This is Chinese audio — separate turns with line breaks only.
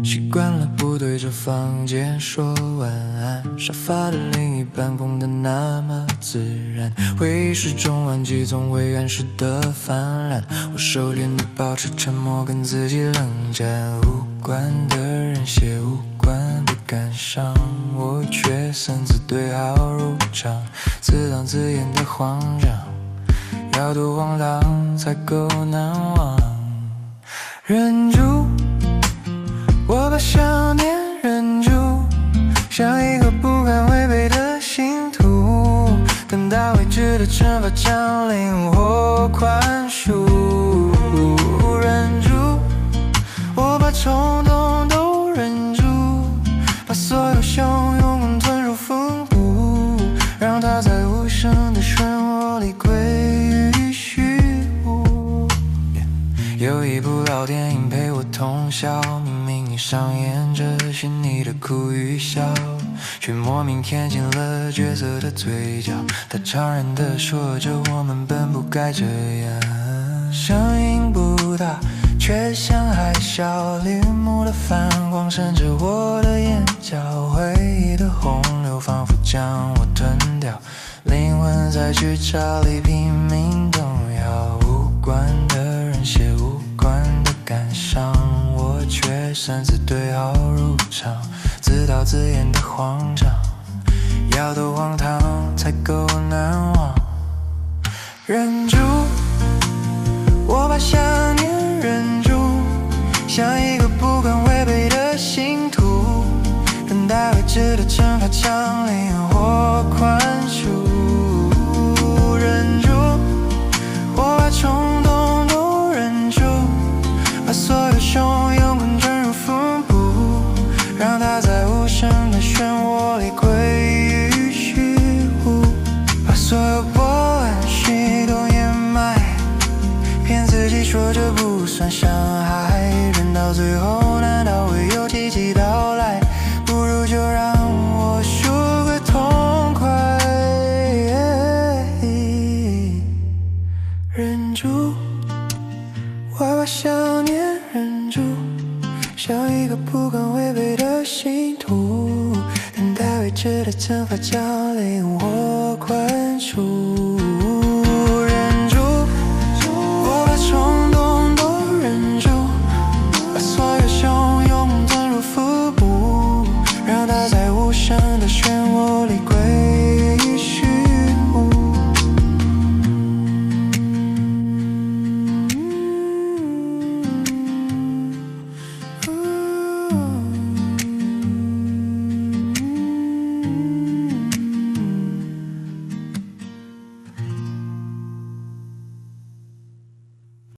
習慣了不對着房間說晚安，沙發的另一半縫得那麼自然，回憶是種玩具，總會按時的泛濫。我收斂地保持沉默，跟自己冷戰。無關的人寫無關的感傷，我卻擅自對號入場，自導自演的慌張，要多荒唐才夠難忘。忍住，我把想念忍住，像一個不敢違背的信徒，等待未知的懲罰降臨或寬恕。忍住，我把衝動都忍住，把所有洶湧吞入風暴，讓它在無聲的漩渦裡歸於虛無。有一部老電影陪我通宵，明明已上演着細膩的哭與笑，卻莫名貼近了角色的嘴角。他悵然地說着我們本不該這樣，聲音不大，卻像海嘯，烈幕的泛光滲着我的眼角，回憶的洪流仿佛將我吞掉，靈魂在巨潮裡拼命動搖。無關的人寫無關的感傷，我卻擅自對號入場，自導自演的慌張，要多荒唐才夠難忘。忍住，我把想念忍住，像一個不敢違背的信徒，等待未知的懲罰降臨或寬恕。忍住，我把衝動都忍住，把所有洶湧困捲入風暴，讓它在無聲的漩渦裡歸於虛無。把所有波瀾許都掩埋，騙自己說這不算傷害，人到最後難道會有奇蹟到來？不如就讓我輸個痛快。忍住，我把想念忍住，像一個不敢違背的信徒，等待未知的懲罰降臨或寬恕。